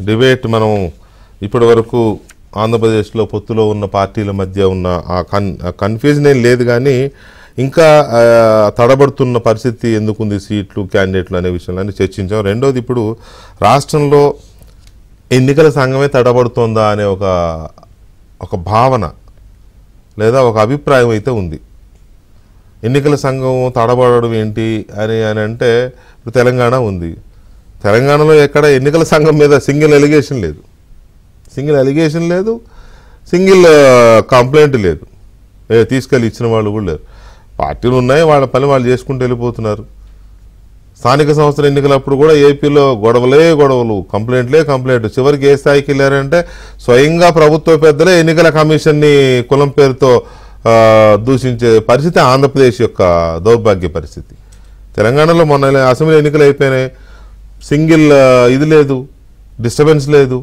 Debate మనం ఇప్పటి వరకు ఆంధ్రప్రదేశ్లో పొత్తులో ఉన్న పార్టీల మధ్య ఉన్న ఆ కన్ఫ్యూజన్ ఏం లేదు, కానీ ఇంకా తడబడుతున్న పరిస్థితి ఎందుకుంది సీట్లు క్యాండిడేట్లు అనే విషయంలో చర్చించాం. రెండోది, ఇప్పుడు రాష్ట్రంలో ఎన్నికల సంఘమే తడబడుతోందా అనే ఒక భావన లేదా ఒక అభిప్రాయం అయితే ఉంది. ఎన్నికల సంఘం తడబడడం ఏంటి అని అంటే ఇప్పుడు తెలంగాణ ఉంది. తెలంగాణలో ఎక్కడ ఎన్నికల సంఘం మీద సింగిల్ ఎలిగేషన్ లేదు, సింగిల్ కంప్లైంట్ లేదు, తీసుకెళ్ళి ఇచ్చిన వాళ్ళు కూడా లేరు. పార్టీలు ఉన్నాయి, వాళ్ళ పని వాళ్ళు చేసుకుంటూ వెళ్ళిపోతున్నారు. స్థానిక సంస్థల ఎన్నికలప్పుడు కూడా ఏపీలో గొడవలు, కంప్లైంట్. చివరికి ఏ స్థాయికి వెళ్ళారంటే స్వయంగా ప్రభుత్వ పెద్దలే ఎన్నికల కమిషన్ని కులం పేరుతో దూషించే పరిస్థితి ఆంధ్రప్రదేశ్ యొక్క దౌర్భాగ్య పరిస్థితి. తెలంగాణలో మొన్న అసెంబ్లీ ఎన్నికలు అయిపోయినాయి, సింగిల్ ఇది లేదు, డిస్టర్బెన్స్ లేదు.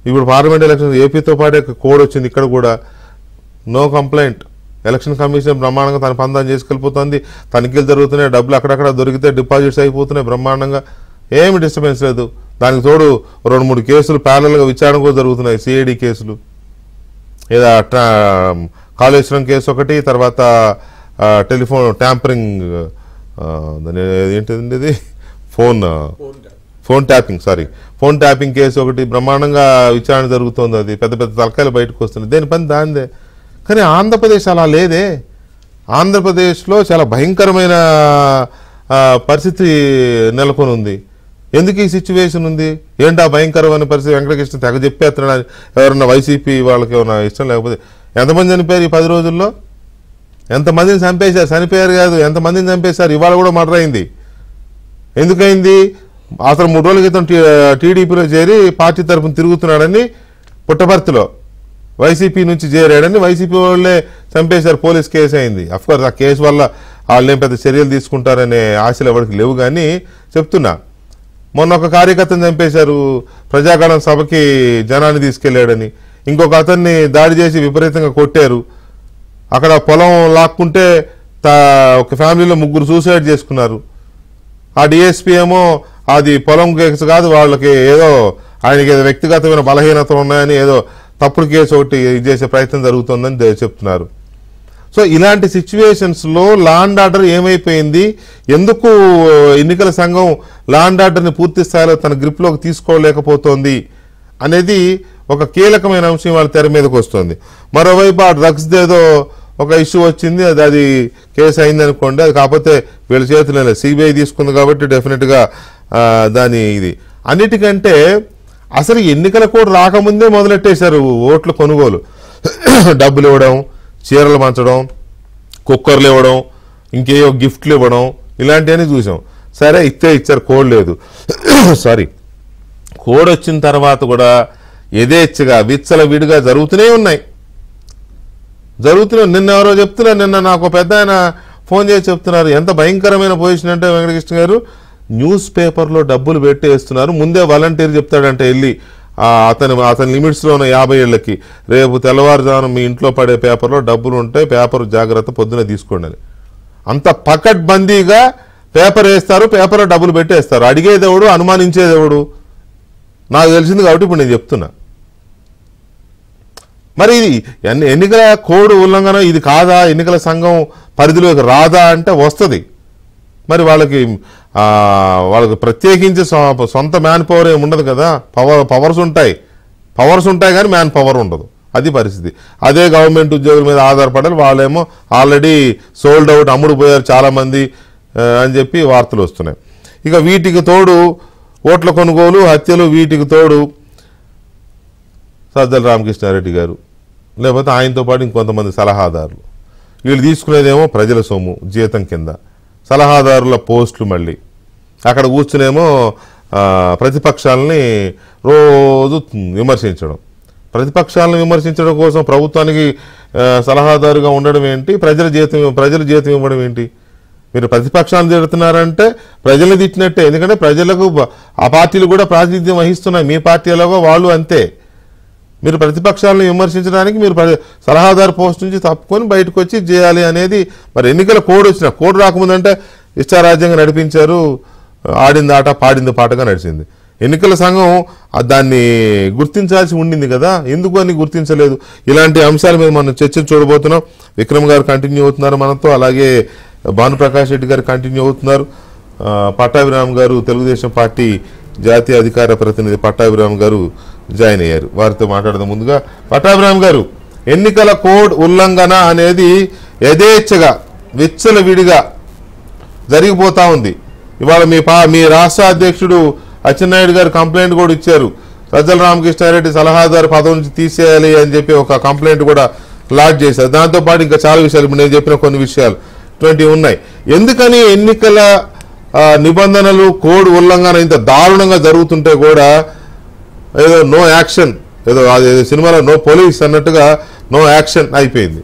ఇప్పుడు పార్లమెంట్ ఎలక్షన్ ఏపీతో పాటే కోడ్ వచ్చింది, ఇక్కడ కూడా నో కంప్లైంట్. ఎలక్షన్ కమిషన్ బ్రహ్మాండంగా తన పందాన్ని చేసుకెళ్ళిపోతుంది, తనిఖీలు జరుగుతున్నాయి, డబ్బులు అక్కడక్కడ దొరికితే డిపాజిట్స్ అయిపోతున్నాయి బ్రహ్మాండంగా, ఏమి డిస్టర్బెన్స్ లేదు. దానికి తోడు 2-3 కేసులు ప్యారల్గా విచారణ కూడా జరుగుతున్నాయి, సిఐడి కేసులు, ఏదో కాళేశ్వరం కేసు ఒకటి, తర్వాత టెలిఫోన్ ట్యాంపరింగ్, ఏంటిది ఇది ఫోన్ ట్యాపింగ్ కేసు ఒకటి బ్రహ్మాండంగా విచారణ జరుగుతుంది. అది పెద్ద పెద్ద తలకాయలు బయటకు వస్తున్నాయి, దేని పని దానిదే. కానీ ఆంధ్రప్రదేశ్ అలా లేదే. ఆంధ్రప్రదేశ్లో చాలా భయంకరమైన పరిస్థితి నెలకొని ఉంది. ఎందుకు ఈ సిచ్యువేషన్ ఉంది, ఏంటి ఆ భయంకరమైన పరిస్థితి? వెంకటకృష్ణ తెగ చెప్పేస్తున్నాడు. ఎవరన్నా వైసీపీ వాళ్ళకి ఏమన్నా ఇష్టం లేకపోతే, ఎంతమంది చనిపోయారు ఈ 10 రోజుల్లో? ఎంతమందిని చంపేశారు? చనిపోయారు కాదు, ఎంతమందిని చంపేశారు? ఇవాళ కూడా మర్డర్ అయింది. ఎందుకైంది? అసలు 3 రోజుల క్రితం టీడీపీలో చేరి పార్టీ తరఫున తిరుగుతున్నాడని పుట్టపర్తిలో వైసీపీ నుంచి చేరాడని వైసీపీ వాళ్ళే చంపేశారు, పోలీస్ కేసు అయింది. అఫ్కోర్స్ ఆ కేసు వల్ల వాళ్ళేం పెద్ద చర్యలు తీసుకుంటారనే ఆశలు ఎవరికి లేవు, కానీ చెప్తున్నా, మొన్న ఒక కార్యకర్తను చంపేశారు, ప్రజాగణం సభకి జనాన్ని తీసుకెళ్లాడని. ఇంకొక అతన్ని దాడి చేసి విపరీతంగా కొట్టారు. అక్కడ పొలం లాక్కుంటే ఒక ఫ్యామిలీలో 3 సూసైడ్ చేసుకున్నారు. ఆ డిఎస్పీ ఏమో అది పొలం కేసు కాదు, వాళ్ళకి ఆయనకి ఏదో వ్యక్తిగతమైన బలహీనతలు ఉన్నాయని ఏదో తప్పుడు కేసు ఒకటి చేసే ప్రయత్నం జరుగుతుందని చెప్తున్నారు. సో ఇలాంటి సిచ్యువేషన్స్లో లా అండ్ ఆర్డర్ ఏమైపోయింది, ఎందుకు ఎన్నికల సంఘం లా అండ్ ఆర్డర్ని పూర్తి స్థాయిలో తన గ్రిప్లోకి తీసుకోలేకపోతోంది అనేది ఒక కీలకమైన అంశం వాళ్ళ తెర మీదకి వస్తుంది. మరోవైపు ఆ డ్రగ్స్ ఏదో ఒక ఇష్యూ వచ్చింది, అది కేసు అయింది అనుకోండి, అది కాకపోతే వీళ్ళ చేతుల్లో సిబిఐ తీసుకుంది కాబట్టి డెఫినెట్గా దాని ఇది. అన్నిటికంటే అసలు ఎన్నికల కూడా రాకముందే మొదలెట్టేశారు ఓట్ల కొనుగోలు. డబ్బులు ఇవ్వడం, చీరలు పంచడం, కుక్కర్లు ఇవ్వడం, ఇంకేయో గిఫ్ట్లు ఇవ్వడం, ఇలాంటివన్నీ చూసాం. సరే ఇచ్చారు, కోడ్ లేదు. కోడ్ వచ్చిన తర్వాత కూడా యథేచ్ఛగా విచ్చలవిడిగా జరుగుతూనే ఉన్నాయి. నిన్న ఎవరో చెప్తున్నారు, నిన్న నాకు పెద్ద ఆయన ఫోన్ చేసి చెప్తున్నారు, ఎంత భయంకరమైన పొజిషన్ అంటే వెంకటకృష్ణ గారు, న్యూస్ పేపర్లో డబ్బులు పెట్టేస్తున్నారు. ముందే వాలంటీర్ చెప్తాడంటే వెళ్ళి అతని లిమిట్స్లో ఉన్న 50 ఏళ్ళకి, రేపు తెల్లవారుజామున మీ ఇంట్లో పడే పేపర్లో డబ్బులు ఉంటాయి, పేపర్ జాగ్రత్త పొద్దున తీసుకోండి అని. అంత పకడ్బందీగా పేపర్ వేస్తారు, పేపర్లో డబ్బులు పెట్టేస్తారు. అడిగేదేవుడు, అనుమానించేదేవుడు? నాకు తెలిసింది కాబట్టి ఇప్పుడు నేను చెప్తున్నా. మరి ఎన్నికల కోడ్ ఉల్లంఘన ఇది కాదా, ఎన్నికల సంఘం పరిధిలోకి రాదా అంటే వస్తుంది. మరి వాళ్ళకి ప్రత్యేకించి సొంత మ్యాన్ పవర్ ఏమి ఉండదు కదా, పవర్స్ ఉంటాయి కానీ మ్యాన్ పవర్ ఉండదు, అది పరిస్థితి. అదే గవర్నమెంట్ ఉద్యోగుల మీద ఆధారపడాలి, వాళ్ళేమో ఆల్రెడీ సోల్డ్ అవుట్, అమ్ముడు పోయారు చాలామంది అని చెప్పి వార్తలు వస్తున్నాయి. ఇక వీటికి తోడు ఓట్ల కొనుగోలు, హత్యలు, వీటికి తోడు సజ్జల రామకృష్ణారెడ్డి గారు, లేకపోతే ఆయనతో పాటు ఇంకొంతమంది సలహాదారులు, వీళ్ళు తీసుకునేదేమో ప్రజల సొమ్ము జీతం కింద, సలహాదారుల పోస్టులు, మళ్ళీ అక్కడ కూర్చునేమో ప్రతిపక్షాలని రోజు విమర్శించడం. ప్రతిపక్షాలను విమర్శించడం కోసం ప్రభుత్వానికి సలహాదారుగా ఉండడం ఏంటి, ప్రజల జీతం ఇవ్వడం ఏంటి? మీరు ప్రతిపక్షాలను తిడుతున్నారంటే ప్రజల్ని తిట్టినట్టే, ఎందుకంటే ప్రజలకు ఆ పార్టీలు కూడా ప్రాతినిధ్యం వహిస్తున్నాయి, మీ పార్టీ ఎలాగో వాళ్ళు అంతే. మీరు ప్రతిపక్షాలను విమర్శించడానికి మీరు సలహాదారు పోస్ట్ నుంచి తప్పుకొని బయటకు వచ్చి చేయాలి అనేది. మరి ఎన్నికల కోడ్ వచ్చిన కోడ్ రాకముందంటే ఇష్టారాజ్యంగా నడిపించారు, ఆడింది ఆట పాడింది పాటగా నడిచింది. ఎన్నికల సంఘం దాన్ని గుర్తించాల్సి ఉండింది కదా, ఎందుకు అని గుర్తించలేదు? ఇలాంటి అంశాల మీద మనం చర్చ చూడబోతున్నాం. విక్రమ్ గారు కంటిన్యూ అవుతున్నారు మనతో, అలాగే భానుప్రకాష్ రెడ్డి గారు కంటిన్యూ అవుతున్నారు. పట్టాభిరామ్ గారు తెలుగుదేశం పార్టీ జాతీయ అధికార ప్రతినిధి పట్టాభిరామ్ గారు జాయిన్ అయ్యారు. వారితో మాట్లాడదాం. ముందుగా పట్టాభిరామ్ గారు, ఎన్నికల కోడ్ ఉల్లంఘన అనేది యథేచ్ఛగా విచ్చలవిడిగా జరిగిపోతా ఉంది. ఇవాళ మీ రాష్ట్ర అధ్యక్షుడు అచ్చెన్నాయుడు గారు కంప్లైంట్ కూడా ఇచ్చారు. సజ్జల రామకృష్ణారెడ్డి సలహాదారు పదవి నుంచి తీసేయాలి అని చెప్పి ఒక కంప్లైంట్ కూడా లాడ్జ్ చేశారు. దాంతోపాటు ఇంకా చాలా విషయాలు, ఇప్పుడు నేను చెప్పిన కొన్ని విషయాలు ఇటువంటివి ఉన్నాయి. ఎందుకని ఎన్నికల నిబంధనలు కోడ్ ఉల్లంఘన ఇంత దారుణంగా జరుగుతుంటే కూడా ఏదో నో యాక్షన్, ఏదో సినిమాలో నో పోలీస్ అన్నట్టుగా నో యాక్షన్ అయిపోయింది?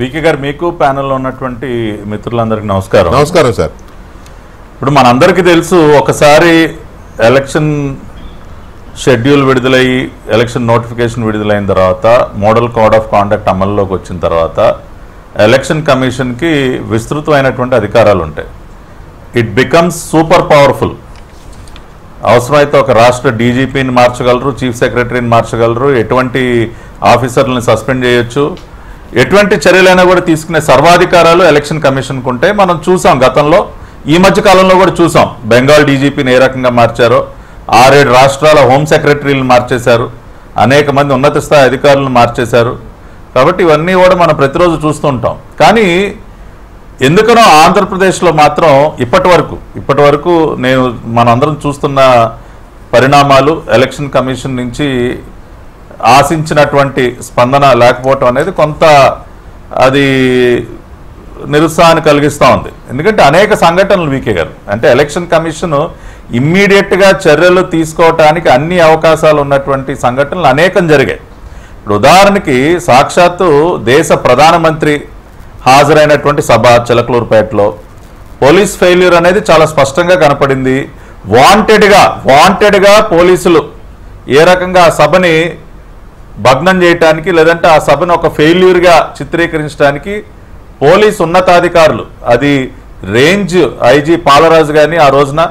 వికే గారు, మీకు ప్యానెల్లో ఉన్నటువంటి మిత్రులందరికీ నమస్కారం. నమస్కారం సార్. ఇప్పుడు మనందరికీ తెలుసు, ఒకసారి ఎలక్షన్ షెడ్యూల్ విడుదలయ్యి ఎలక్షన్ నోటిఫికేషన్ విడుదలైన తర్వాత మోడల్ కోడ్ ఆఫ్ కాండక్ట్ అమల్లోకి వచ్చిన తర్వాత ఎలక్షన్ కమిషన్కి విస్తృతమైనటువంటి అధికారాలు ఉంటాయి. It becomes super powerful. అవసరమైతే ఒక రాష్ట్ర డీజీపీని మార్చగలరు, చీఫ్ సెక్రటరీని మార్చగలరు, ఎటువంటి ఆఫీసర్లను సస్పెండ్ చేయొచ్చు, ఎటువంటి చర్యలైనా కూడా తీసుకునే సర్వాధికారాలు ఎలక్షన్ కమిషన్కు ఉంటాయి. మనం చూసాం గతంలో, ఈ మధ్య కాలంలో కూడా చూసాం. బెంగాల్ డీజీపీని ఏ రకంగా మార్చారో, 6-7 రాష్ట్రాల హోమ్ సెక్రటరీలను మార్చేశారు, అనేక మంది ఉన్నత స్థాయి అధికారులను మార్చేశారు. కాబట్టి ఇవన్నీ కూడా మనం ప్రతిరోజు చూస్తూ ఉంటాం. కానీ ఎందుకనో ఆంధ్రప్రదేశ్లో మాత్రం ఇప్పటి వరకు మనందరం చూస్తున్న పరిణామాలు, ఎలక్షన్ కమిషన్ నుంచి ఆశించినటువంటి స్పందన లేకపోవటం అనేది కొంత అది నిరుత్సాహాన్ని కలిగిస్తూ ఉంది. ఎందుకంటే అనేక సంఘటనలు వీకే గారు, అంటే ఎలక్షన్ కమిషన్ ఇమ్మీడియట్గా చర్యలు తీసుకోవటానికి అన్ని అవకాశాలు ఉన్నటువంటి సంఘటనలు అనేకం జరిగాయి. ఇప్పుడు ఉదాహరణకి సాక్షాత్తు దేశ ప్రధానమంత్రి హాజరైనటువంటి సభ చిలకలూరుపేటలో పోలీస్ ఫెయిల్యూర్ అనేది చాలా స్పష్టంగా కనపడింది. వాంటెడ్గా పోలీసులు ఏ రకంగా ఆ సభని భగ్నం చేయటానికి, లేదంటే ఆ సభను ఒక ఫెయిల్యూర్గా చిత్రీకరించడానికి పోలీసు ఉన్నతాధికారులు, అది రేంజ్ ఐజీ పాలరాజు కానీ ఆ రోజున,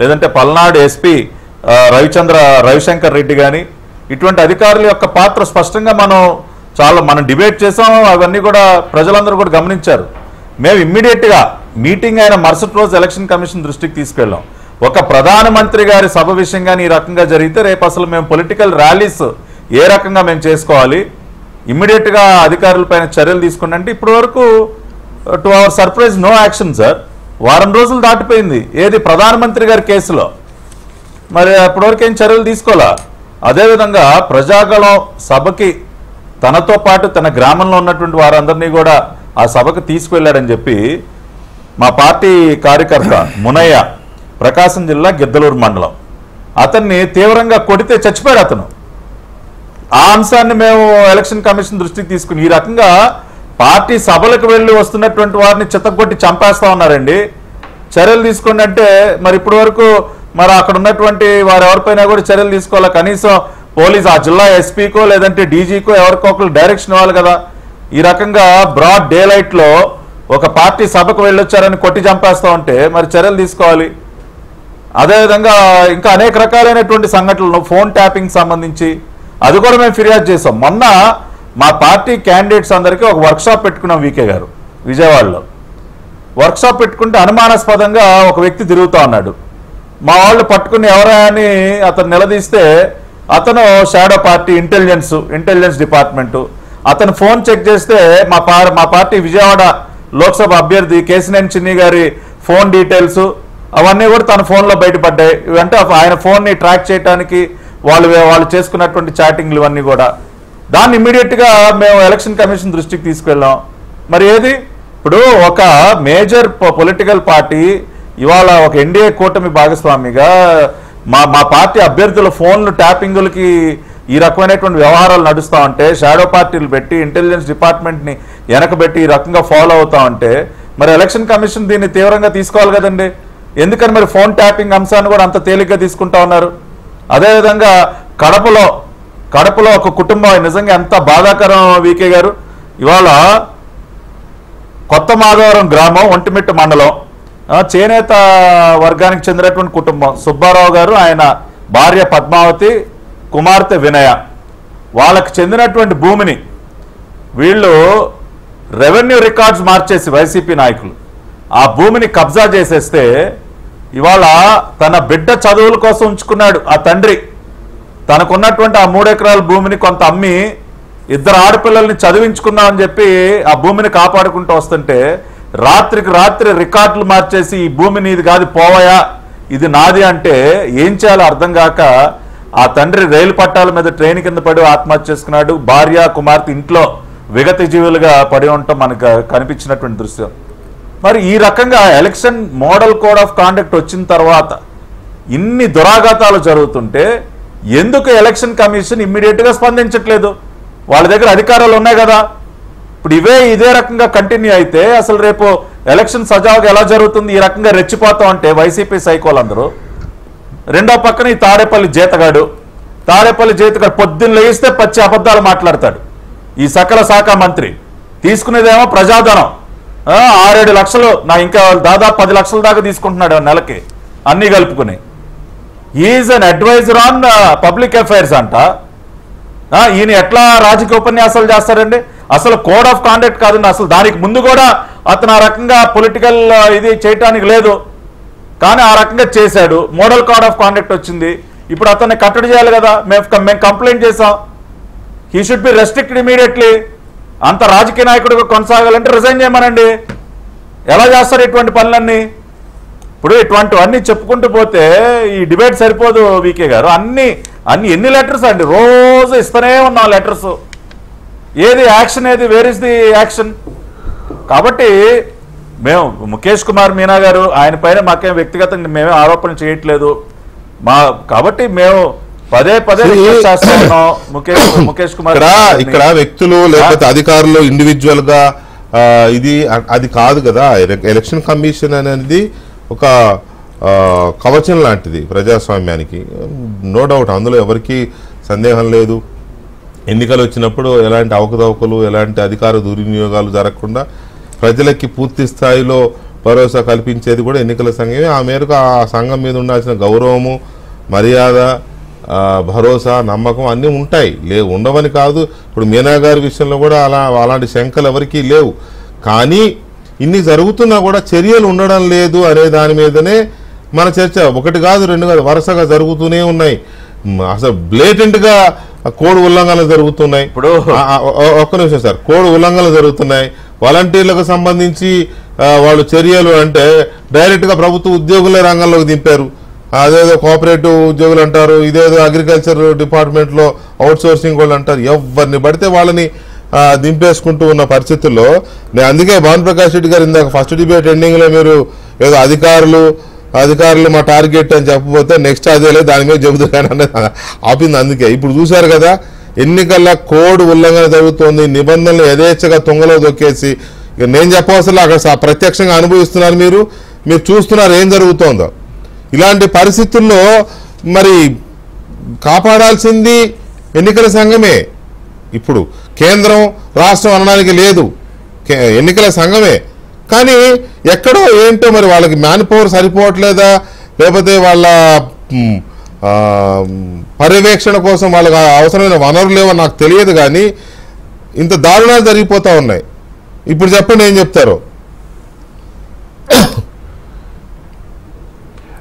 లేదంటే పల్నాడు ఎస్పీ రవిశంకర్ రెడ్డి కానీ, ఇటువంటి అధికారుల యొక్క పాత్ర స్పష్టంగా మనం డిబేట్ చేసాం. అవన్నీ కూడా ప్రజలందరూ కూడా గమనించారు. మేము ఇమ్మీడియట్గా మీటింగ్ అయిన మరుసటి రోజు ఎలక్షన్ కమిషన్ దృష్టికి తీసుకెళ్ళాం. ఒక ప్రధానమంత్రి గారి సభ విషయంగా ఈ రకంగా జరిగితే రేపు అసలు మేము పొలిటికల్ ర్యాలీస్ ఏ రకంగా మేము చేసుకోవాలి, ఇమ్మీడియట్గా అధికారులపైన చర్యలు తీసుకుంటే ఇప్పటి వరకు to our surprise no action sir. వారం రోజులు దాటిపోయింది ఏది ప్రధానమంత్రి గారి కేసులో, మరి అప్పటివరకు ఏం చర్యలు తీసుకోవాలా? అదేవిధంగా ప్రజాగళం సభకి తనతో పాటు తన గ్రామంలో ఉన్నటువంటి వారందరినీ కూడా ఆ సభకు తీసుకువెళ్ళాడని చెప్పి మా పార్టీ కార్యకర్త మునయ్య, ప్రకాశం జిల్లా గిద్దలూరు మండలం, అతన్ని తీవ్రంగా కొడితే చచ్చిపోయాడు అతను. ఆ అంశాన్ని మేము ఎలక్షన్ కమిషన్ దృష్టికి తీసుకుని ఈ రకంగా పార్టీ సభలకు వెళ్ళి వస్తున్నటువంటి వారిని చిత్తగొట్టి చంపేస్తా ఉన్నారండి. చర్యలు తీసుకోండి అంటే మరి ఇప్పటి వరకు మరి అక్కడ ఉన్నటువంటి వారు ఎవరిపైనా కూడా చర్యలు తీసుకోవాలా? కనీసం పోలీస్ ఆ జిల్లా ఎస్పీకో లేదంటే డీజీకో ఎవరికో ఒకరు డైరెక్షన్ ఇవ్వాలి కదా. ఈ రకంగా బ్రాడ్ డే లైట్లో ఒక పార్టీ సభకు వెళ్ళొచ్చారని కొట్టి చంపేస్తా ఉంటే మరి చర్యలు తీసుకోవాలి. అదేవిధంగా ఇంకా అనేక రకాలైనటువంటి సంఘటనలు, ఫోన్ ట్యాపింగ్ సంబంధించి అది కూడా మేము ఫిర్యాదు చేసాం. మొన్న మా పార్టీ క్యాండిడేట్స్ అందరికీ ఒక వర్క్షాప్ పెట్టుకున్నాం వీకే గారు విజయవాడలో. వర్క్షాప్ పెట్టుకుంటే అనుమానాస్పదంగా ఒక వ్యక్తి తిరుగుతూ ఉన్నాడు. మా వాళ్ళు పట్టుకుని ఎవరా అని అతను నిలదీస్తే అతను షాడో పార్టీ ఇంటెలిజెన్స్ డిపార్ట్మెంటు. అతను ఫోన్ చెక్ చేస్తే మా పార్టీ విజయవాడ లోక్సభ అభ్యర్థి కేసినేని చిన్ని గారి ఫోన్ డీటెయిల్స్ అవన్నీ కూడా తన ఫోన్లో బయటపడ్డాయి. అంటే ఆయన ఫోన్ని ట్రాక్ చేయడానికి వాళ్ళు చేసుకున్నటువంటి చాటింగ్లు ఇవన్నీ కూడా. దాన్ని ఇమ్మీడియట్గా మేము ఎలక్షన్ కమిషన్ దృష్టికి తీసుకెళ్ళాం. మరి ఏది ఇప్పుడు ఒక మేజర్ పొలిటికల్ పార్టీ ఇవాళ ఒక ఎన్డీఏ కూటమి భాగస్వామిగా మా పార్టీ అభ్యర్థుల ఫోన్లు ట్యాపింగులకి ఈ రకమైనటువంటి వ్యవహారాలు నడుస్తూ ఉంటే, షాడో పార్టీలు పెట్టి ఇంటెలిజెన్స్ డిపార్ట్మెంట్ని వెనకబెట్టి ఈ రకంగా ఫాలో అవుతా ఉంటే మరి ఎలక్షన్ కమిషన్ దీన్ని తీవ్రంగా తీసుకోవాలి కదండి. ఎందుకని మరి ఫోన్ ట్యాపింగ్ అంశాన్ని కూడా అంత తేలిగ్గా తీసుకుంటా ఉన్నారు? అదేవిధంగా కడపలో ఒక కుటుంబం నిజంగా ఎంత బాధాకరం వీకే గారు. ఇవాళ కొత్త మాధవరం గ్రామం, ఒంటిమిట్ట మండలం, చేనేత వర్గానికి చెందినటువంటి కుటుంబం. సుబ్బారావు గారు, ఆయన భార్య పద్మావతి, కుమార్తె వినయ, వాళ్ళకి చెందినటువంటి భూమిని వీళ్ళు రెవెన్యూ రికార్డ్స్ మార్చేసి వైసీపీ నాయకులు ఆ భూమిని కబ్జా చేసేస్తే ఇవాళ తన బిడ్డ చదువుల కోసం ఉంచుకున్నాడు ఆ తండ్రి. తనకున్నటువంటి ఆ 3 ఎకరాల భూమిని కొంత అమ్మి 2 ఆడపిల్లల్ని చదివించుకుందామని చెప్పి ఆ భూమిని కాపాడుకుంటూ వస్తుంటే రాత్రికి రాత్రి రికార్డులు మార్చేసి ఈ భూమి నీది కాదు పోవయా, ఇది నాది అంటే ఏం చేయాలో అర్థం కాక ఆ తండ్రి రైలు పట్టాల మీద ట్రైన్ కింద పడి ఆత్మహత్య చేసుకున్నాడు. భార్య కుమార్తె ఇంట్లో విగత జీవులుగా పడి ఉండటం మనకు కనిపించినటువంటి దృశ్యం. మరి ఈ రకంగా election model code of conduct వచ్చిన తర్వాత ఇన్ని దురాఘాతాలు జరుగుతుంటే ఎందుకు ఎలక్షన్ కమిషన్ ఇమ్మీడియట్గా స్పందించట్లేదు? వాళ్ళ దగ్గర అధికారాలు ఉన్నాయి కదా. ఇప్పుడు ఇదే రకంగా కంటిన్యూ అయితే అసలు రేపు ఎలక్షన్ సజావుగా ఎలా జరుగుతుంది? ఈ రకంగా రెచ్చిపోతాం అంటే వైసీపీ సైకోలందరూ. రెండో పక్కన ఈ తాడేపల్లి జీతగాడు పొద్దున్న లేస్తే పచ్చి అబద్ధాలు మాట్లాడతాడు. ఈ సకల శాఖ మంత్రి తీసుకునేదేమో ప్రజాధనం, 6-7 లక్షలు, నా ఇంకా దాదాపు 10 లక్షల దాకా తీసుకుంటున్నాడు నెలకి అన్ని కలుపుకుని. Is an adviser on public affairs అంట. ఈయన ఎట్లా రాజకీయ ఉపన్యాసాలు చేస్తారండి? అసలు కోడ్ ఆఫ్ కాండక్ట్ కాదండి. అసలు దానికి ముందు కూడా అతను ఆ రకంగా పొలిటికల్ ఇది చేయటానికి లేదు, కానీ ఆ రకంగా చేశాడు. మోడల్ కోడ్ ఆఫ్ కాండక్ట్ వచ్చింది, ఇప్పుడు అతన్ని కట్టడి చేయాలి కదా. మేము కంప్లైంట్ చేసాం. He should be restricted immediately. అంత రాజకీయ నాయకుడిగా కొనసాగాలంటే రిజైన్ చేయమనండి. ఎలా చేస్తారు ఇటువంటి పనులన్నీ? ఇప్పుడు ఇటువంటివన్నీ చెప్పుకుంటూ పోతే ఈ డిబేట్ సరిపోదు వీకే గారు. అన్ని ఎన్ని లెటర్స్ అండి, రోజు ఇస్తూనే ఉన్నాం లెటర్స్. ఏది యాక్షన్, ఏది వేర్ ఇస్ ది యాక్షన్? కాబట్టి మేము ముఖేష్ కుమార్ మీనా గారు ఆయన పైన మాకేం వ్యక్తిగతంగా మేమే ఆరోపణ చేయట్లేదు. కాబట్టి మేము పదే చేస్తా ఉన్నాం ముఖేష్ కుమార్. ఇక్కడ వ్యక్తులు లేకపోతే అధికారులు ఇండివిజువల్ గా అది కాదు కదా. ఎలక్షన్ కమిషన్ అనేది ఒక కవచం లాంటిది ప్రజాస్వామ్యానికి, నో డౌట్, అందులో ఎవరికి సందేహం లేదు. ఎన్నికలు వచ్చినప్పుడు ఎలాంటి అవకతవకలు, ఎలాంటి అధికార దుర్వినియోగాలు జరగకుండా ప్రజలకి పూర్తి స్థాయిలో భరోసా కల్పించేది కూడా ఎన్నికల సంఘమే. ఆ మేరకు ఆ సంఘం మీద ఉండాల్సిన గౌరవము, మర్యాద, భరోసా, నమ్మకం అన్నీ ఉంటాయి, ఉండవని కాదు. ఇప్పుడు మీనా గారి విషయంలో కూడా అలాంటి శంకలు ఎవరికీ లేవు. కానీ ఇన్ని జరుగుతున్నా కూడా చర్యలు ఉండడం లేదు అనే దాని మీదనే మన చర్చ. 1 కాదు 2 కాదు, వరుసగా జరుగుతూనే ఉన్నాయి. అసలు బ్లేటెంట్గా కోడ్ ఉల్లంఘనలు జరుగుతున్నాయి. ఇప్పుడు ఒక్క నిమిషం సార్, కోడ్ ఉల్లంఘనలు జరుగుతున్నాయి. వాలంటీర్లకు సంబంధించి వాళ్ళు చర్యలు అంటే డైరెక్ట్గా ప్రభుత్వ ఉద్యోగుల రంగంలోకి దింపారు. అదేదో కోఆపరేటివ్ ఉద్యోగులు అంటారు, ఇదేదో అగ్రికల్చర్ డిపార్ట్మెంట్లో అవుట్ సోర్సింగ్ వాళ్ళు అంటారు. ఎవరిని పడితే వాళ్ళని దింపేసుకుంటూ ఉన్న పరిస్థితుల్లో నేను అందుకే భానుప్రకాష్ రెడ్డి గారు ఇందాక ఫస్ట్ డిబేట్ ఎండింగ్లో మీరు ఏదో అధికారులు మా టార్గెట్ అని చెప్పబోతే నెక్స్ట్ అదేలే దాని మీద చెబుతాను అనేది ఆపింది. అందుకే ఇప్పుడు చూశారు కదా, ఎన్నికల కోడ్ ఉల్లంఘన జరుగుతోంది, నిబంధనలు యథేచ్ఛగా తుంగలో దొక్కేసి. ఇక నేను చెప్పవసరం అక్కడ ప్రత్యక్షంగా అనుభవిస్తున్నారు, మీరు చూస్తున్నారు ఏం జరుగుతోందో. ఇలాంటి పరిస్థితుల్లో మరి కాపాడాల్సింది ఎన్నికల సంఘమే. ఇప్పుడు కేంద్రం రాష్ట్రం అనడానికి లేదు, ఎన్నికల సంఘమే. కానీ ఎక్కడో ఏంటో మరి వాళ్ళకి మ్యాన్ పవర్ సరిపోవట్లేదా, లేకపోతే వాళ్ళ పర్యవేక్షణ కోసం వాళ్ళకి అవసరమైన వనరులు లేవో నాకు తెలియదు. కానీ ఇంత దారుణాలు జరిగిపోతూ ఉన్నాయి. ఇప్పుడు చెప్పండి ఏం చెప్తారో.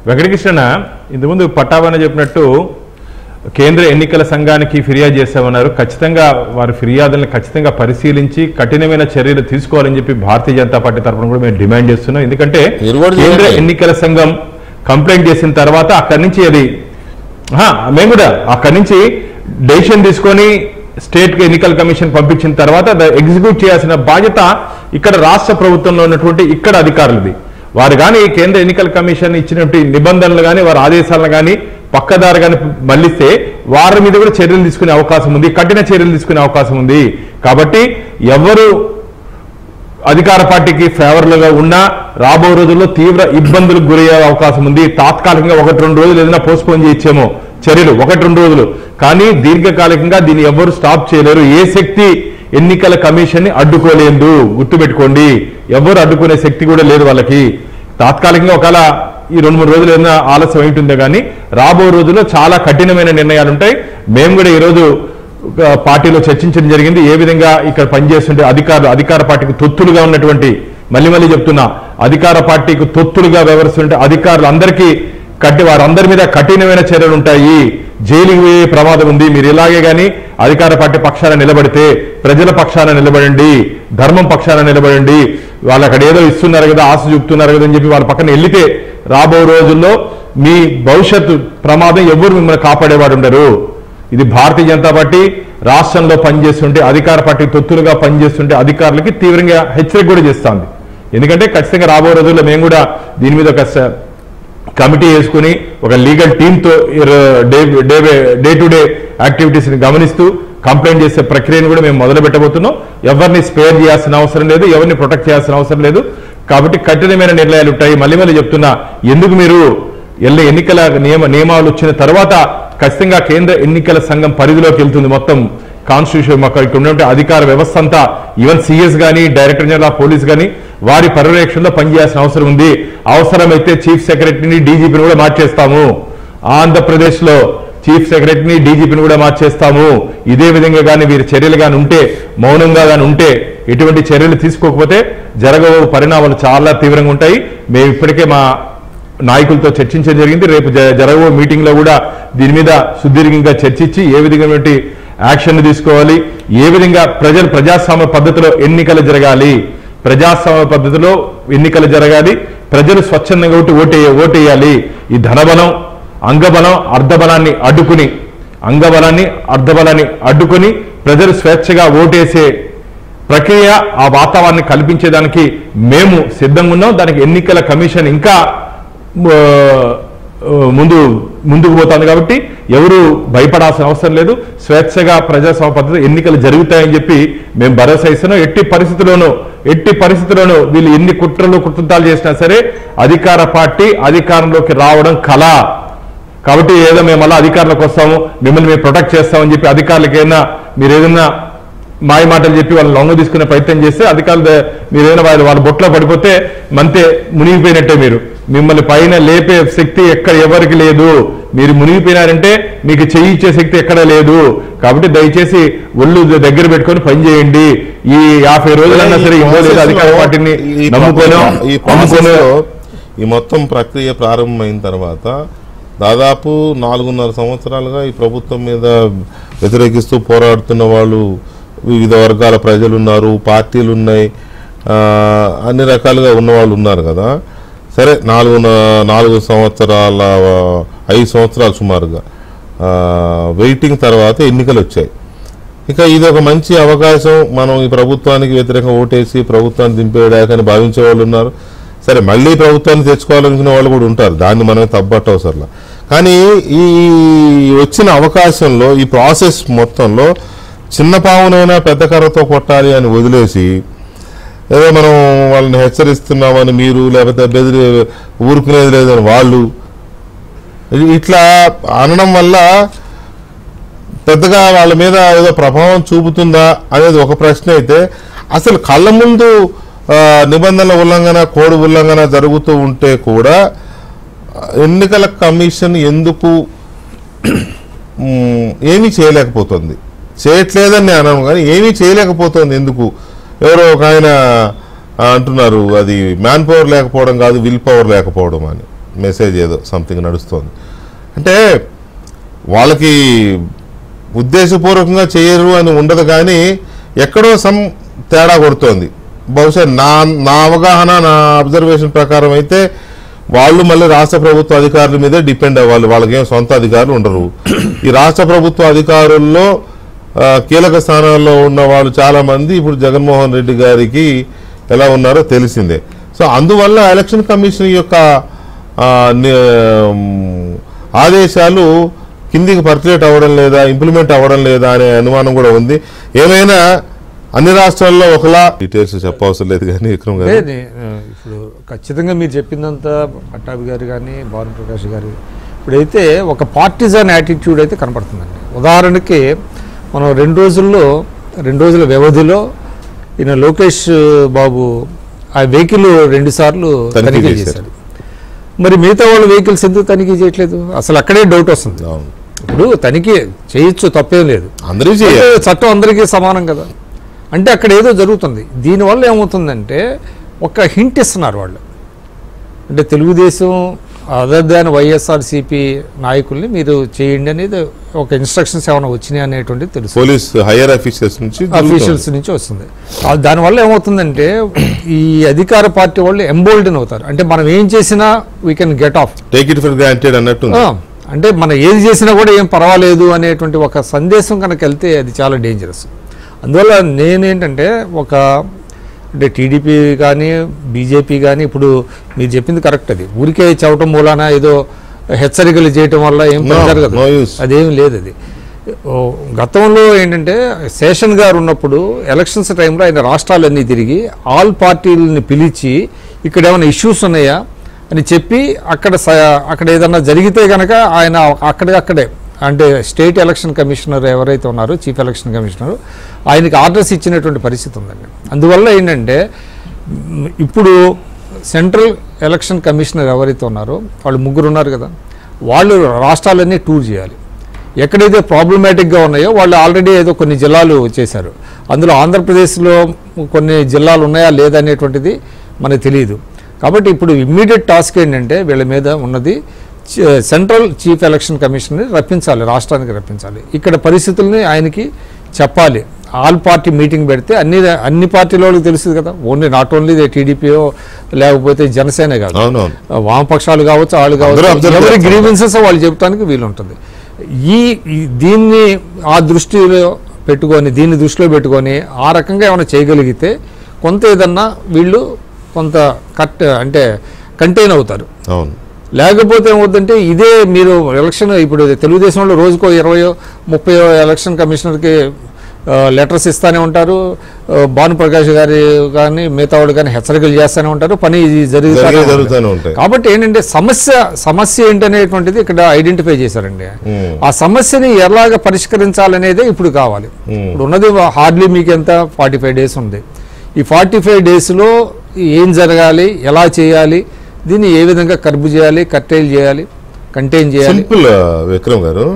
వెంకటకృష్ణ ఇంతకుముందు పట్టాభాన చెప్పినట్టు కేంద్ర ఎన్నికల సంఘానికి ఫిర్యాదు చేశామన్నారు. ఖచ్చితంగా వారి ఫిర్యాదులను ఖచ్చితంగా పరిశీలించి కఠినమైన చర్యలు తీసుకోవాలని చెప్పి భారతీయ జనతా పార్టీ తరఫున కూడా మేము డిమాండ్ చేస్తున్నాం. ఎందుకంటే కేంద్ర ఎన్నికల సంఘం కంప్లైంట్ చేసిన తర్వాత అక్కడి నుంచి మేము కూడా అక్కడి నుంచి డెసిషన్ తీసుకొని స్టేట్ ఎన్నికల కమిషన్ పంపించిన తర్వాత ఎగ్జిక్యూట్ చేయాల్సిన బాధ్యత ఇక్కడ రాష్ట్ర ప్రభుత్వంలో ఉన్నటువంటి ఇక్కడ అధికారులది. వారు కానీ కేంద్ర ఎన్నికల కమిషన్ ఇచ్చినటువంటి నిబంధనలు కానీ వారి ఆదేశాలను కానీ పక్కదారు కానీ మళ్లిస్తే వారి మీద కూడా చర్యలు తీసుకునే అవకాశం ఉంది, కఠిన చర్యలు తీసుకునే అవకాశం ఉంది. కాబట్టి ఎవరు అధికార పార్టీకి ఫేవర్లుగా ఉన్నా రాబో రోజుల్లో తీవ్ర ఇబ్బందులకు గురయ్యే అవకాశం ఉంది. తాత్కాలికంగా 1-2 రోజులు ఏదైనా పోస్ట్పోన్ చేయొచ్చేమో చర్యలు, 1-2 రోజులు, కానీ దీర్ఘకాలికంగా దీన్ని ఎవరు స్టాప్ చేయలేరు. ఏ శక్తి ఎన్నికల కమిషన్ ని అడ్డుకోలేదు, గుర్తుపెట్టుకోండి. ఎవరు అడ్డుకునే శక్తి కూడా లేదు వాళ్ళకి. తాత్కాలికంగా ఒకవేళ ఈ 2-3 రోజులు ఏదైనా ఆలస్యం ఉంటుందో కానీ రాబో రోజుల్లో చాలా కఠినమైన నిర్ణయాలు ఉంటాయి. మేము కూడా ఈరోజు పార్టీలో చర్చించడం జరిగింది. ఏ విధంగా ఇక్కడ పనిచేస్తుంటే అధికార పార్టీకి తొత్తులుగా ఉన్నటువంటి, మళ్ళీ చెప్తున్నా, అధికార పార్టీకి తొత్తులుగా వ్యవహరిస్తుంటే అధికారులు అందరికీ వారందరి మీద కఠినమైన చర్యలు ఉంటాయి. జైలుకి పోయే ప్రమాదం ఉంది. మీరు ఇలాగే కానీ అధికార పార్టీ పక్షాన నిలబడితే ప్రజల పక్షాన నిలబడండి, ధర్మం పక్షాన నిలబడండి. వాళ్ళు అక్కడ ఏదో ఇస్తున్నారు కదా, ఆశ చూపుతున్నారు కదా అని చెప్పి వాళ్ళ పక్కన వెళ్లితే రాబో రోజుల్లో మీ భవిష్యత్తు ప్రమాదం ఎవరు మిమ్మల్ని కాపాడేవాడు ఉండరు. ఇది భారతీయ జనతా పార్టీ రాష్ట్రంలో పనిచేస్తుంటే, అధికార పార్టీ తొత్తులుగా పనిచేస్తుంటే అధికారులకి తీవ్రంగా హెచ్చరిక కూడా చేస్తుంది. ఎందుకంటే ఖచ్చితంగా రాబో రోజుల్లో మేము కూడా దీని మీద ఒక కమిటీ వేసుకుని ఒక లీగల్ టీంతో డే టు డే యాక్టివిటీస్ని గమనిస్తూ కంప్లైంట్ చేసే ప్రక్రియను కూడా మేము మొదలు పెట్టబోతున్నాం. ఎవరిని స్పేర్ చేయాల్సిన అవసరం లేదు, ఎవరిని ప్రొటెక్ట్ చేయాల్సిన అవసరం లేదు. కాబట్టి కఠినమైన నిర్ణయాలు ఉంటాయి. మళ్ళీ చెప్తున్నా, ఎందుకు మీరు ఎన్నికల నియమాలు వచ్చిన తర్వాత ఖచ్చితంగా కేంద్ర ఎన్నికల సంఘం పరిధిలోకి వెళ్తుంది. మొత్తం కాన్స్టిట్యూషన్ ఇక్కడ ఉన్నటువంటి అధికార వ్యవస్థ అంతా, ఈవెన్ సిఎస్ కానీ డైరెక్టర్ జనరల్ ఆఫ్ పోలీస్ కానీ వారి పర్యవేక్షణలో పనిచేయాల్సిన అవసరం ఉంది. అవసరమైతే చీఫ్ సెక్రటరీని, డీజీపీని కూడా మార్చేస్తాము. ఆంధ్రప్రదేశ్లో చీఫ్ సెక్రటరీని, డీజీపీని కూడా మార్చేస్తాము. ఇదే విధంగా కానీ వీరి చర్యలు కానీ ఉంటే, మౌనంగా కానీ ఉంటే, ఎటువంటి చర్యలు తీసుకోకపోతే జరగబో పరిణామాలు చాలా తీవ్రంగా ఉంటాయి. మేము ఇప్పటికే మా నాయకులతో చర్చించడం జరిగింది. రేపు జరగబో మీటింగ్లో కూడా దీని మీద సుదీర్ఘంగా చర్చించి ఏ విధంగా యాక్షన్ తీసుకోవాలి, ఏ విధంగా ప్రజాస్వామ్య పద్ధతిలో ఎన్నికలు జరగాలి, ప్రజాస్వామ్య పద్ధతిలో ఎన్నికలు జరగాలి, ప్రజలు స్వచ్ఛందంగా ఓటేయాలి. ఈ ధనబలం, అంగబలం, అర్ధబలాన్ని అడ్డుకొని ప్రజలు స్వేచ్ఛగా ఓటేసే ప్రక్రియ, ఆ వాతావరణాన్ని కల్పించేదానికి మేము సిద్ధంగా ఉన్నాం. దానికి ఎన్నికల కమిషన్ ఇంకా ముందుకు పోతుంది. కాబట్టి ఎవరు భయపడాల్సిన అవసరం లేదు. స్వేచ్ఛగా ప్రజాస్వామ్య పద్ధతి ఎన్నికలు జరుగుతాయని చెప్పి మేము భరోసా ఇస్తున్నాం. ఎట్టి పరిస్థితుల్లోనూ వీళ్ళు ఎన్ని కుట్రతాలు చేసినా సరే అధికార పార్టీ అధికారంలోకి రావడం కళ. కాబట్టి ఏదో మేము మళ్ళీ అధికారంలోకి వస్తాము, మిమ్మల్ని మేము ప్రొటెక్ట్ చేస్తామని చెప్పి అధికారులకి మీరు ఏదైనా మాయ మాటలు చెప్పి వాళ్ళని లొంగ తీసుకునే ప్రయత్నం చేస్తే అధికారులు మీరు ఏదైనా వాళ్ళ బొట్లో పడిపోతే మంతే మునిగిపోయినట్టే. మిమ్మల్ని పైన లేపే శక్తి ఎవరికి లేదు. మీరు మునిగిపోయినారంటే మీకు చేయించే శక్తి ఎక్కడ లేదు. కాబట్టి దయచేసి ఒళ్ళు దగ్గర పెట్టుకొని పనిచేయండి. ఈ 50 రోజులన్నా సరే అధికార పార్టీని ఈ మొత్తం ప్రక్రియ ప్రారంభమైన తర్వాత దాదాపు 4.5 సంవత్సరాలుగా ఈ ప్రభుత్వం మీద వ్యతిరేకిస్తూ పోరాడుతున్న వాళ్ళు వివిధ వర్గాల ప్రజలు ఉన్నారు, పార్టీలు ఉన్నాయి, అన్ని రకాలుగా ఉన్నవాళ్ళు ఉన్నారు కదా. సరే 4 సంవత్సరాల 5 సంవత్సరాలు సుమారుగా వెయిటింగ్ తర్వాత ఎన్నికలు వచ్చాయి. ఇక ఇది ఒక మంచి అవకాశం, మనం ఈ ప్రభుత్వానికి వ్యతిరేకంగా ఓటేసి ప్రభుత్వాన్ని దింపేయడాకని భావించే వాళ్ళు ఉన్నారు. సరే మళ్ళీ ప్రభుత్వాన్ని తెచ్చుకోవాలనుకునే వాళ్ళు కూడా ఉంటారు, దాన్ని మనమే తప్పట్టు అవసరంలా. కానీ ఈ వచ్చిన అవకాశంలో ఈ ప్రాసెస్ మొత్తంలో చిన్న పావునైనా పెద్ద కర్రతో కొట్టాలి అని వదిలేసి ఏదో మనం వాళ్ళని హెచ్చరిస్తున్నామని మీరు, లేకపోతే బెదిరి ఊరుకునేది లేదని వాళ్ళు ఇట్లా అనడం వల్ల పెద్దగా వాళ్ళ మీద ఏదో ప్రభావం చూపుతుందా అనేది ఒక ప్రశ్న అయితే, అసలు కళ్ళ ముందు నిబంధనల ఉల్లంఘన, కోడ్ ఉల్లంఘన జరుగుతూ ఉంటే కూడా ఎన్నికల కమిషన్ ఎందుకు ఏమీ చేయలేకపోతుంది? చేయట్లేదని నేను అనను, కానీ ఏమీ చేయలేకపోతుంది ఎందుకు? ఎవరో ఒక ఆయన అంటున్నారు అది మ్యాన్ పవర్ లేకపోవడం కాదు, విల్ పవర్ లేకపోవడం అని మెసేజ్ ఏదో సంథింగ్ నడుస్తుంది. అంటే వాళ్ళకి ఉద్దేశపూర్వకంగా చేయరు అని ఉండదు, కానీ ఎక్కడో తేడా కొడుతోంది. బహుశా నా అవగాహన, నా అబ్జర్వేషన్ ప్రకారం అయితే వాళ్ళు మళ్ళీ రాష్ట్ర ప్రభుత్వ అధికారుల మీదే డిపెండ్ అవ్వాలి. వాళ్ళకేం సొంత అధికారులు ఉండరు. ఈ రాష్ట్ర ప్రభుత్వ అధికారుల్లో కీలక స్థానాల్లో ఉన్న వాళ్ళు చాలామంది ఇప్పుడు జగన్మోహన్ రెడ్డి గారికి ఎలా ఉన్నారో తెలిసిందే. సో అందువల్ల ఎలక్షన్ కమిషన్ యొక్క ఆదేశాలు కిందికి పర్క్యులేట్ అవ్వడం లేదా, ఇంప్లిమెంట్ అవ్వడం లేదా అనే అనుమానం కూడా ఉంది. ఏమైనా అన్ని రాష్ట్రాల్లో ఒకలా డీటెయిల్స్ చెప్పవసరం లేదు. కానీ విక్రమ్ గారు ఇప్పుడు ఖచ్చితంగా మీరు చెప్పిందంతా పట్టాభి గారు కానీ భాను ప్రకాష్ గారు ఇప్పుడైతే ఒక పార్టిజన్ యాటిట్యూడ్ అయితే కనపడుతుందండి. ఉదాహరణకి మనం 2 రోజుల వ్యవధిలో ఈయన లోకేష్ బాబు ఆ వెహికల్ 2 సార్లు తనిఖీ చేశారు. మరి మిగతా వాళ్ళ వెహికల్స్ ఎందుకు తనిఖీ చేయట్లేదు? అసలు అక్కడే డౌట్ వస్తుంది. ఇప్పుడు తనిఖీ చేయొచ్చు, తప్పేం లేదు, అందరూ చట్టం అందరికీ సమానం కదా. అంటే అక్కడ ఏదో జరుగుతుంది. దీనివల్ల ఏమవుతుందంటే ఒక హింట్ ఇస్తున్నారు వాళ్ళు. అంటే తెలుగుదేశం అదర్ దాన్ వైఎస్ఆర్సీపీ నాయకుల్ని మీరు చేయండి అనేది ఒక ఇన్స్ట్రక్షన్స్ ఏమైనా వచ్చినాయి అనేటువంటిది తెలుసు, పోలీస్ హైయర్ ఆఫీసర్స్ నుంచి వస్తుంది. దానివల్ల ఏమవుతుందంటే ఈ అధికార పార్టీ వాళ్ళు ఎంబోల్డెన్ అవుతారు. అంటే మనం ఏం చేసినా we can get off, take it for granted అన్నట్టు. అంటే మనం ఏది చేసినా కూడా ఏం పర్వాలేదు అనేటువంటి ఒక సందేశం కనుక వెళ్తే అది చాలా డేంజరస్. అందువల్ల నేనేంటంటే అంటే టీడీపీ కానీ బీజేపీ కానీ ఇప్పుడు మీరు చెప్పింది కరెక్ట్. అది ఊరికే చవటం మూలాన ఏదో హెచ్చరికలు చేయటం వల్ల ఏం జరగదు, అదేం లేదు. అది గతంలో ఏంటంటే శేషన్ గారు ఉన్నప్పుడు ఎలక్షన్స్ టైంలో ఆయన రాష్ట్రాలన్నీ తిరిగి ఆల్ పార్టీలని పిలిచి ఇక్కడ ఏమైనా ఇష్యూస్ ఉన్నాయా అని చెప్పి అక్కడ ఏదన్నా జరిగితే కనుక ఆయన అక్కడే అంటే స్టేట్ ఎలక్షన్ కమిషనర్ ఎవరైతే ఉన్నారో చీఫ్ ఎలక్షన్ కమిషనర్ ఆయనకి ఆర్డర్స్ ఇచ్చినటువంటి పరిస్థితి ఉందండి. అందువల్ల ఏంటంటే ఇప్పుడు సెంట్రల్ ఎలక్షన్ కమిషనర్ ఎవరైతే ఉన్నారో వాళ్ళు 3 ఉన్నారు కదా, వాళ్ళు రాష్ట్రాలన్నీ టూర్ చేయాలి. ఎక్కడైతే ప్రాబ్లమాటిక్గా ఉన్నాయో వాళ్ళు ఆల్రెడీ ఏదో కొన్ని జిల్లాలు చేశారు. అందులో ఆంధ్రప్రదేశ్లో కొన్ని జిల్లాలు ఉన్నాయా లేదా అనేటువంటిది మనకు తెలియదు. కాబట్టి ఇప్పుడు ఇమ్మీడియట్ టాస్క్ ఏంటంటే వీళ్ళ మీద ఉన్నది సెంట్రల్ చీఫ్ ఎలక్షన్ కమిషనర్ని రప్పించాలి, రాష్ట్రానికి రప్పించాలి. ఇక్కడ పరిస్థితుల్ని ఆయనకి చెప్పాలి. ఆల్ పార్టీ మీటింగ్ పెడితే అన్ని పార్టీల వాళ్ళకి తెలుస్తుంది కదా, నాట్ ఓన్లీ టీడీపీఓ లేకపోతే జనసేన కాదు, వామపక్షాలు కావచ్చు, వాళ్ళు కావచ్చు, ఎవరి గ్రీవెన్సెస్ వాళ్ళు చెప్పడానికి వీలుంటుంది. దీన్ని దీన్ని దృష్టిలో పెట్టుకొని ఆ రకంగా ఏమైనా చేయగలిగితే కొంత ఏదన్నా వీళ్ళు కొంత కంటైన్ అవుతారు. లేకపోతే ఏమవుతుందంటే ఇదే మీరు ఎలక్షన్ ఇప్పుడు తెలుగుదేశంలో రోజుకో 20-30 ఎలక్షన్ కమిషనర్కి లెటర్స్ ఇస్తూనే ఉంటారు. భానుప్రకాష్ గారి కానీ మిగతా వాళ్ళు కానీ హెచ్చరికలు చేస్తూనే ఉంటారు, పని జరుగుతూనే ఉంటాయి. కాబట్టి ఏంటంటే సమస్య ఏంటనేటువంటిది ఇక్కడ ఐడెంటిఫై చేశారండి. ఆ సమస్యని ఎలాగ పరిష్కరించాలనేదే ఇప్పుడు కావాలి. ఇప్పుడు ఉన్నది హార్డ్లీ మీకు ఎంత 45 days ఉంది. ఈ 45 daysలో ఏం జరగాలి, ఎలా చేయాలి, దీన్ని ఏ విధంగా కర్బు చేయాలి, కంటైన్ చేయాలి. సింపుల్ విక్రమ్ గారు,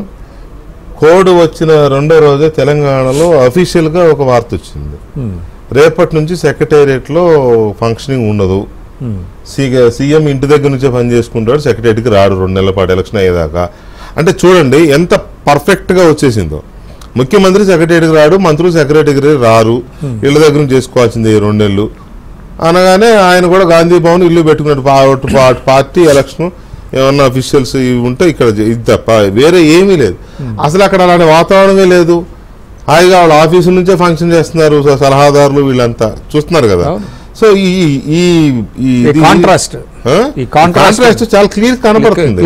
కోడ్ వచ్చిన 2వ రోజే తెలంగాణలో అఫీషియల్ గా ఒక వార్త వచ్చింది. రేపటి నుంచి సెక్రటేరియట్లో ఫంక్షనింగ్ ఉండదు, సీఎం ఇంటి దగ్గర నుంచే పని చేసుకుంటాడు, సెక్రటేరియట్కి రాడు 2 నెలల పాటు ఎలక్షన్ అయ్యేదాకా. అంటే చూడండి ఎంత పర్ఫెక్ట్ గా వచ్చేసిందో. ముఖ్యమంత్రి సెక్రటేరియట్కి రాడు, మంత్రులు సెక్రటరీకి రారు, ఇళ్ళ దగ్గర నుంచి చేసుకోవాల్సింది 2 నెలలు అనగానే ఆయన కూడా గాంధీ భవన్ ఇల్లు పెట్టుకున్నట్టు పార్టీ ఎలక్షన్ ఏమన్నా అఫీషియల్స్ ఇవి ఉంటే ఇక్కడ ఇది తప్ప వేరే ఏమీ లేదు. అసలు అక్కడ అలాంటి వాతావరణమే లేదు. హాయిగా వాళ్ళ ఆఫీసు నుంచే ఫంక్షన్ చేస్తున్నారు సలహాదారులు, వీళ్ళంతా చూస్తున్నారు కదా. సో ఈ కాంట్రాస్ట్ చాలా క్లియర్ కనబడుతుంది.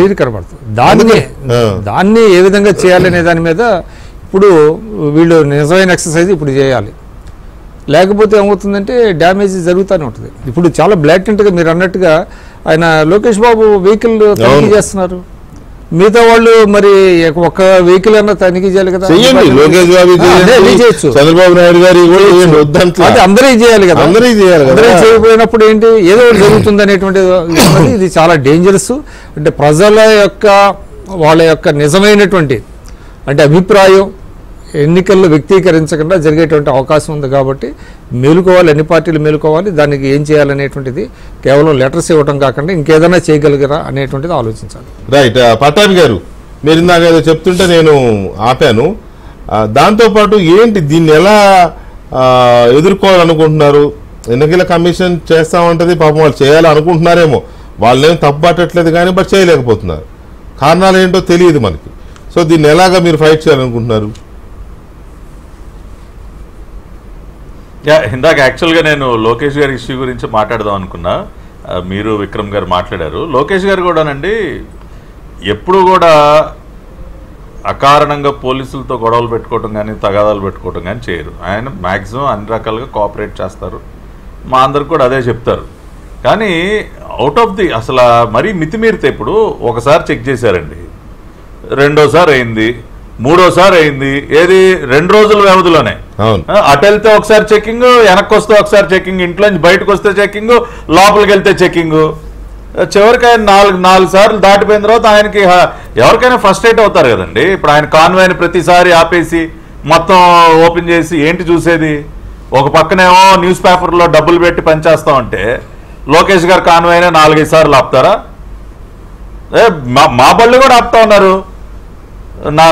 దాన్ని ఏ విధంగా చేయాలనే దాని మీద ఇప్పుడు వీళ్ళు నిజమైన ఎక్సర్సైజ్ ఇప్పుడు చేయాలి. లేకపోతే ఏమవుతుందంటే డ్యామేజ్ జరుగుతూనే ఉంటుంది. ఇప్పుడు చాలా బ్లాటెంట్గా మీరు అన్నట్టుగా ఆయన లోకేష్ బాబు వెహికల్ తనిఖీ చేస్తున్నారు, మిగతా వాళ్ళు మరి ఒక్క వెహికల్ అన్నా తనిఖీ చేయాలి కదా. చంద్రబాబు నాయుడు గారు అందరూ చేయాలి కదా. అందరూ చేయకపోయినప్పుడు ఏంటి ఏదో జరుగుతుంది అనేటువంటిది ఇది చాలా డేంజరస్. అంటే ప్రజల యొక్క వాళ్ళ యొక్క నిజమైనటువంటి అభిప్రాయం ఎన్నికల్లో వ్యక్తీకరించకుండా జరిగేటువంటి అవకాశం ఉంది. కాబట్టి మేలుకోవాలి, అన్ని పార్టీలు మేలుకోవాలి. దానికి ఏం చేయాలనేటువంటిది కేవలం లెటర్స్ ఇవ్వడం కాకుండా ఇంకేదైనా చేయగలిగరా అనేటువంటిది ఆలోచించాలి. రైట్. పట్టాభి గారు, మీరు ఇందాక ఏదో చెప్తుంటే నేను ఆపాను. దాంతోపాటు ఏంటి దీన్ని ఎలా ఎదుర్కోవాలనుకుంటున్నారు? ఎన్నికల కమిషన్ చేస్తామంటది, పాపం వాళ్ళు చేయాలనుకుంటున్నారేమో, వాళ్ళేం తప్పు పట్టట్లేదు కానీ బట్ చేయలేకపోతున్నారు. కారణాలు ఏంటో తెలియదు మనకి. సో దీన్ని ఎలాగా మీరు ఫైట్ చేయాలనుకుంటున్నారు? ఇందాక యాక్చువల్గా నేను లోకేష్ గారి ఇష్యూ గురించి మాట్లాడదాం అనుకున్నా, మీరు విక్రమ్ గారు మాట్లాడారు. లోకేష్ గారు కూడానండి ఎప్పుడు కూడా అకారణంగా పోలీసులతో గొడవలు పెట్టుకోవటం కానీ తగాదాలు పెట్టుకోవటం కానీ చేయరు. ఆయన మ్యాక్సిమం అన్ని రకాలుగా కోఆపరేట్ చేస్తారు, మా అందరికి కూడా అదే చెప్తారు. కానీ అవుట్ ఆఫ్ ది అసలు మరీ మితిమీరితే ఇప్పుడు ఒకసారి చెక్ చేశారండి, రెండోసారి అయింది, మూడోసారి అయింది. ఏది 2 రోజుల వ్యవధిలోనే. అవును. అటు వెళ్తే ఒకసారి చెకింగ్, వెనక్కి వస్తే ఒకసారి చెకింగ్, ఇంట్లోంచి బయటకు వస్తే చెకింగ్, లోపలికి వెళ్తే చెకింగ్. చివరికి ఆయన 4 సార్లు దాటిపోయిన తర్వాత ఆయనకి ఎవరికైనా ఫ్రస్ట్రేట్ అవుతారు కదండి. ఇప్పుడు ఆయన కాన్వాయ్ని ప్రతిసారి ఆపేసి మొత్తం ఓపెన్ చేసి ఏంటి చూసేది? ఒక పక్కనేమో న్యూస్ పేపర్లో డబ్బులు పెట్టి పనిచేస్తా ఉంటే లోకేష్ గారు కాన్వాయ్నే 4-5 సార్లు ఆపుతారా? మా బళ్ళు కూడా ఆపుతా ఉన్నారు.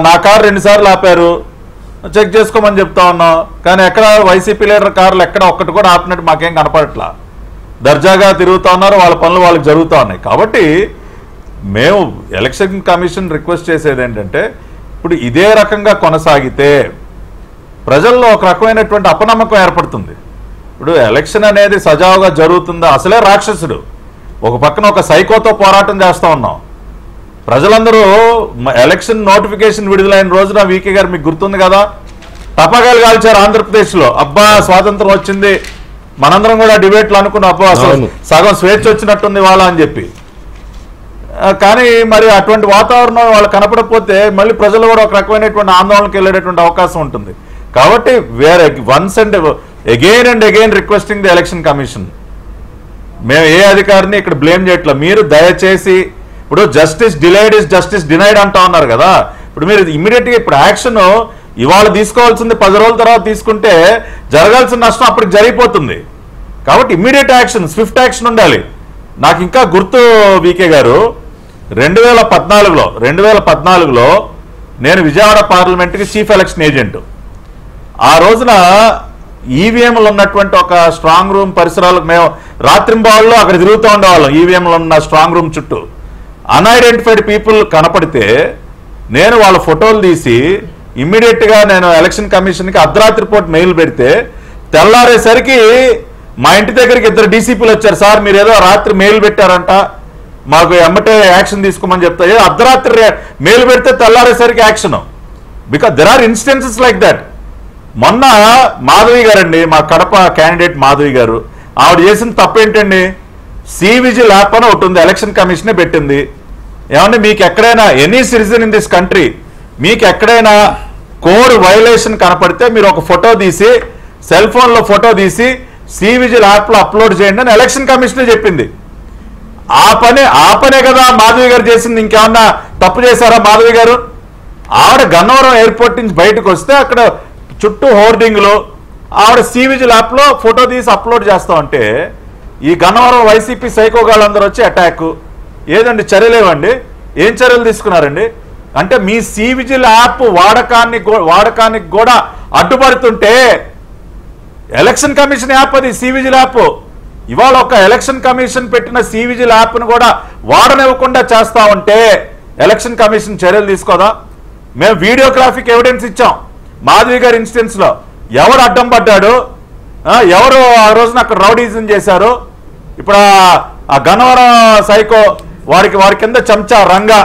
నా కారు 2 సార్లు ఆపారు, చెక్ చేసుకోమని చెప్తా ఉన్నాం. కానీ ఎక్కడ వైసీపీ లీడర్ కార్లు ఎక్కడ ఒక్కటి కూడా ఆపినట్టు మాకేం కనపడట్లా. దర్జాగా తిరుగుతూ ఉన్నారు, వాళ్ళ పనులు వాళ్ళకి జరుగుతూ ఉన్నాయి. కాబట్టి మేము ఎలక్షన్ కమిషన్ రిక్వెస్ట్ చేసేది ఏంటంటే, ఇప్పుడు ఇదే రకంగా కొనసాగితే ప్రజల్లో ఒక రకమైనటువంటి అపనమ్మకం ఏర్పడుతుంది. ఇప్పుడు ఎలక్షన్ అనేది సజావుగా జరుగుతుందా? అసలే రాక్షసుడు. ఒక పక్కన ఒక సైకోతో పోరాటం చేస్తూ ఉన్నాం. ప్రజలందరూ ఎలక్షన్ నోటిఫికేషన్ విడుదలైన రోజున వీకే గారు మీకు గుర్తుంది కదా, టపాకాయలు కాల్చారు ఆంధ్రప్రదేశ్లో. అబ్బా స్వాతంత్రం వచ్చింది, మనందరం కూడా డిబేట్లు అనుకున్నాం, అబ్బా అసలు సగం స్వేచ్ఛ వచ్చినట్టుంది వాళ్ళ అని చెప్పి. కానీ మరి అటువంటి వాతావరణం వాళ్ళు కనపడకపోతే మళ్ళీ ప్రజలు కూడా ఒక రకమైనటువంటి ఆందోళనకి వెళ్ళేటటువంటి అవకాశం ఉంటుంది. కాబట్టి వేరే once and again requesting the election commission. మేము ఏ అధికారిని ఇక్కడ బ్లేమ్ చేయట్లేదు. మీరు దయచేసి ఇప్పుడు justice delayed is justice denied అంటా ఉన్నారు కదా. ఇప్పుడు మీరు ఇమ్మీడియట్గా ఇప్పుడు యాక్షన్ ఇవాళ తీసుకోవాల్సింది 10 రోజుల తర్వాత తీసుకుంటే జరగాల్సిన నష్టం అప్పటికి జరిగిపోతుంది. కాబట్టి ఇమ్మీడియట్ యాక్షన్, స్విఫ్ట్ యాక్షన్ ఉండాలి. నాకు ఇంకా గుర్తు వీకే గారు, 2014లో నేను విజయవాడ పార్లమెంట్కి చీఫ్ ఎలక్షన్ ఏజెంట్. ఆ రోజున ఈవీఎంలు ఉన్నటువంటి ఒక స్ట్రాంగ్ రూమ్ పరిసరాలకు మేము రాత్రింబావుల్లో అక్కడ తిరుగుతూ ఉండేవాళ్ళం. ఈవీఎంలు ఉన్న స్ట్రాంగ్ రూమ్ చుట్టూ అన్ఐడెంటిఫైడ్ పీపుల్ కనపడితే నేను వాళ్ళ ఫోటోలు తీసి ఇమ్మీడియట్గా నేను ఎలక్షన్ కమిషన్కి అర్ధరాత్రి పూట మెయిల్ పెడితే తెల్లారేసరికి మా ఇంటి దగ్గరికి 2 డీసీపీలు వచ్చారు. సార్ మీరు ఏదో రాత్రి మెయిల్ పెట్టారంట, మాకు ఎమ్మటే యాక్షన్ తీసుకోమని చెప్తా. అర్ధరాత్రి మెయిల్ పెడితే తెల్లారేసరికి action. Because there are instances like that. మొన్న మాధవి గారండి, మా కడప క్యాండిడేట్ మాధవి గారు, ఆవిడ చేసిన తప్పేంటండి? సివిజిల్ యాప్ అని ఒకటి ఉంది, ఎలక్షన్ కమిషనే పెట్టింది. ఏమంటే మీకు ఎక్కడైనా any citizen in this country మీకు ఎక్కడైనా కోడ్ వైలేషన్ కనపడితే మీరు ఒక ఫోటో తీసి సెల్ ఫోన్లో ఫోటో తీసి సివిజిల్ యాప్లో అప్లోడ్ చేయండి అని ఎలక్షన్ కమిషనే చెప్పింది. ఆ పనే కదా మాధవి గారు చేసింది. ఇంకేమన్నా తప్పు చేశారా మాధవి గారు? ఆవిడ గన్నవరం ఎయిర్పోర్ట్ నుంచి బయటకు వస్తే అక్కడ చుట్టూ హోర్డింగ్లు ఆవిడ సివిజిల్ యాప్లో ఫోటో తీసి అప్లోడ్ చేస్తా ఉంటే ఈ గన్నవరం వైసీపీ సైకోగాళ్ళందరూ వచ్చి అటాక్. ఏదండి చర్యలేవండి? ఏం చర్యలు తీసుకున్నారండి? అంటే మీ సివిజిల్ యాప్ వాడకానికి కూడా అడ్డుపడుతుంటే ఎలక్షన్ కమిషన్ యాప్ అది సివిజిల్ యాప్. ఇవాళ ఒక ఎలక్షన్ కమిషన్ పెట్టిన సివిజిల్ యాప్ను కూడా వాడనివ్వకుండా చేస్తా ఉంటే ఎలక్షన్ కమిషన్ చర్యలు తీసుకోదా? మేము వీడియోగ్రాఫిక్ ఎవిడెన్స్ ఇచ్చాం మాధవి గారి ఇన్స్టెన్స్లో. ఎవరు అడ్డం పడ్డాడు, ఎవరు ఆ రోజున అక్కడ రౌడీజం చేశారు? ఇప్పుడు ఆ గన్నవరం సైకో వారి కింద చెంచా రంగా,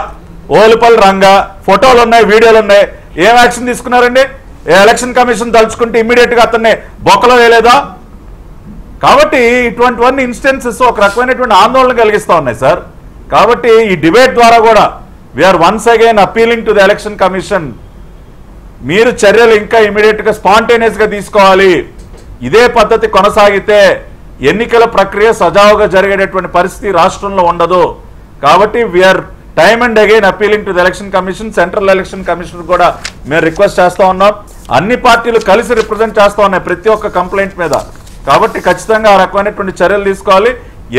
ఓలిపల్ రంగా ఫోటోలు ఉన్నాయి, వీడియోలు ఉన్నాయి. ఏం యాక్షన్ తీసుకున్నారండి? ఎలక్షన్ కమిషన్ తలుచుకుంటే ఇమ్మీడియట్గా అతన్ని బొక్కలో వేయలేదా? కాబట్టి ఇటువంటివన్నీ ఇన్స్టెన్సెస్ ఒక రకమైనటువంటి ఆందోళన కలిగిస్తూ ఉన్నాయి సార్. కాబట్టి ఈ డిబేట్ ద్వారా కూడా we are once again appealing to the election commission. మీరు చర్యలు ఇంకా ఇమీడియట్గా స్పాంటేనియస్గా తీసుకోవాలి. ఇదే పద్ధతి కొనసాగితే ఎన్నికల ప్రక్రియ సజావుగా జరిగేటటువంటి పరిస్థితి రాష్ట్రంలో ఉండదు. కాబట్టి we are time and again appealing to the election commission. Central election commission కూడా మేము రిక్వెస్ట్ చేస్తూ ఉన్నాం. అన్ని పార్టీలు కలిసి రిప్రజెంట్ చేస్తూ ఉన్నాయి ప్రతి ఒక్క కంప్లైంట్ మీద. కాబట్టి ఖచ్చితంగా ఆ రకమైనటువంటి చర్యలు తీసుకోవాలి.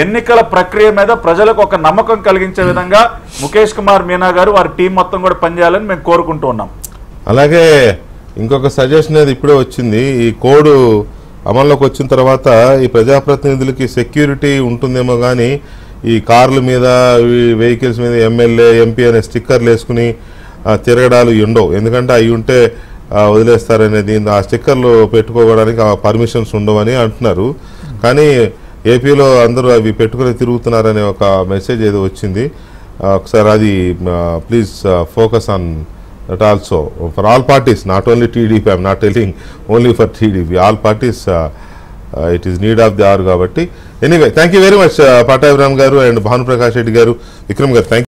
ఎన్నికల ప్రక్రియ మీద ప్రజలకు ఒక నమ్మకం కలిగించే విధంగా ముఖేష్ కుమార్ మీనా గారు వారి టీం మొత్తం కూడా పనిచేయాలని మేము కోరుకుంటూ ఉన్నాం. అలాగే ఇంకొక సజెషన్ అనేది ఇప్పుడే వచ్చింది. ఈ కోడ్ అమల్లోకి వచ్చిన తర్వాత ఈ ప్రజాప్రతినిధులకి సెక్యూరిటీ ఉంటుందేమో కానీ ఈ కార్ల మీద వెహికల్స్ మీద ఎమ్మెల్యే ఎంపీ అనే స్టిక్కర్లు వేసుకుని తిరగడాలు ఉండవు. ఎందుకంటే అవి ఉంటే వదిలేస్తారనేది, ఆ స్టిక్కర్లు పెట్టుకోవడానికి పర్మిషన్స్ ఉండవని అంటున్నారు. కానీ ఏపీలో అందరూ అవి పెట్టుకుని తిరుగుతున్నారనే ఒక మెసేజ్ ఏదో వచ్చింది. ఒకసారి అది please focus on that also for all parties, not only TDP. I'm not telling only for TDP, all parties it is need of the hour. కాబట్టి anyway thank you very much Pattabhiram garu and Bhanuprakash Reddy గారు, విక్రమ్ గారు. Thank